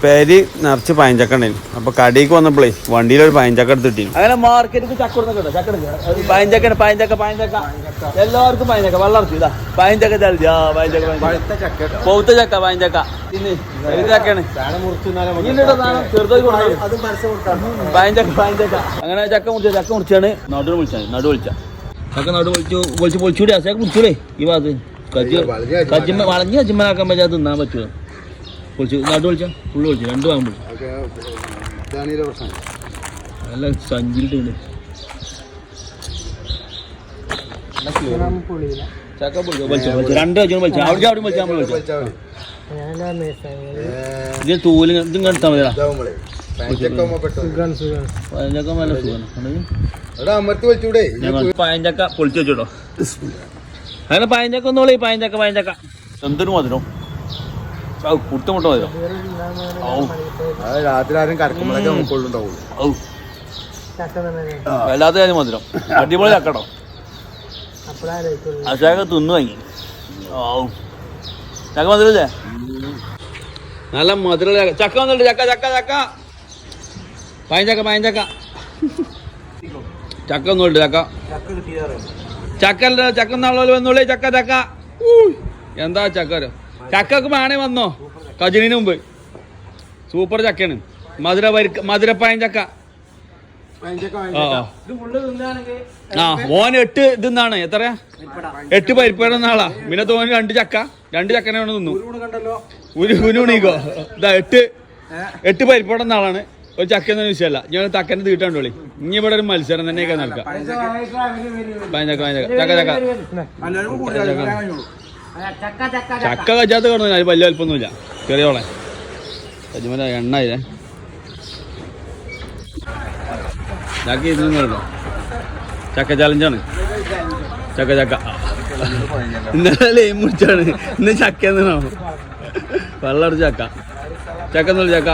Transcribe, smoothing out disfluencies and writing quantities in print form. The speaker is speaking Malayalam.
പേര് നിറച്ച് പയഞ്ചക്ക ഉണ്ടായിരുന്നു. അപ്പൊ കടയിലേക്ക് വന്നപ്പോഴേ വണ്ടിയിലൊരു പയഞ്ചക്ക എടുത്തിട്ടി. അങ്ങനെ മാർക്കറ്റിൽ ചക്ക കൊടുക്കുന്നുണ്ടോ? ചക്ക പയഞ്ചക്ക പയഞ്ചക്ക പയഞ്ചക്ക എല്ലാവർക്കും പയഞ്ചക്ക വെള്ളർച്ചു ഇതാ പയഞ്ചക്ക ചാ പയഞ്ചക്ക പൗത്ത ചക്ക പയഞ്ചക്ക പിന്നെ ചക്കയാണ് ചെറുതായി പയഞ്ചക്ക പയഞ്ചക്ക. അങ്ങനെ ചക്ക മുറിച്ചാണ് നടുവ് വിളിച്ചാണ് നടുവ് വിളിച്ച ചക്ക നടുവ് പൊളിച്ചൂടെ ചക്ക മുറിച്ചൂടെ ഈ ഭാഗത്ത് കജ്ജിമ്മ വളഞ്ഞ് കജ്ജിമ്മലാക്കാൻ പറ്റാതെ തിന്നാൻ പറ്റുമോ? പൊളിച്ചു നടു വിളിച്ചാ ഫുള്ള് വിളിച്ചു 2 ഭാഗം വിളിച്ചു നല്ല സഞ്ചിട്ടുണ്ട് ചക്ക പൊളിച്ചു 2 കജ്ജും വലിച്ചു അവിടെ അവിടെ വലിച്ചാൽ നമ്മൾ വിളിച്ചു ഇതിന് തൂല് ഇതും കണ്ടാൽ മതിയാ പയഞ്ചക്ക പൊളിച്ചു വെച്ചോട്ടോ. അങ്ങനെ പയഞ്ചക്ക ഒന്നോളി പയഞ്ചക്ക പയഞ്ചക്ക എന്തൊരു മധുരം കുട്ടമുട്ട മധുരം രാത്രി ആരും കടക്കുമ്പോഴൊക്കെ വല്ലാത്ത കാര്യം മധുരം അടിപൊളി ചക്കട്ടോ. അശാക്ക തിന്നു വാങ്ങി ചക്ക മധുരല്ലേ നല്ല മധുര ചക്ക വന്നിട്ട് ചക്ക ചക്ക ചക്ക പയഞ്ചക്ക പയഞ്ചക്ക ചക്ക ഒന്നുമില്ല ചക്ക ചക്ക ചക്ക നാളെ വന്നോളേ ചക്ക ചക്ക എന്താ ചക്കരോ ചക്കൊക്കെ വേണേ വന്നോ കജിനിന് മുമ്പ് സൂപ്പർ ചക്കയാണ് മധുരപ്പായൻ ചക്ക. ആ ഓന് 8 ഇതെന്നാണ് എത്ര 8 പരിപ്പേടുന്ന ആളാ. പിന്നെ തോന്നി 2 ചക്കനെ കൊണ്ട് തിന്നു ഉരുണീക്കോ ഇതാ 8 പരിപ്പേടുന്ന ആളാണ്. ഒരു ചക്കെന്ന വിഷയമല്ല ഞാൻ തക്കനെ തീട്ടാണ്ടോളി. ഇനി ഇവിടെ ഒരു മത്സരം തന്നെയൊക്കെ നടക്കാം. പയഞ്ചക്ക ചക്ക ചക്ക ചക്ക കജാത്ത കാണുന്നു. അത് വലിയ വലുപ്പൊന്നുമില്ല ചെറിയോളെ കജ്മല എണ്ണയില്ലേ ചക്ക ഇതൊന്നും കേട്ടോ. ചക്ക ചലഞ്ചാണ് ചക്ക ചക്ക ഇന്നലെ ലേം മുടിച്ചാണ് ഇന്ന് ചക്ക എന്നാണോ വെള്ളം അടിച്ച ചക്ക ചക്ക എന്നുള്ള ചക്ക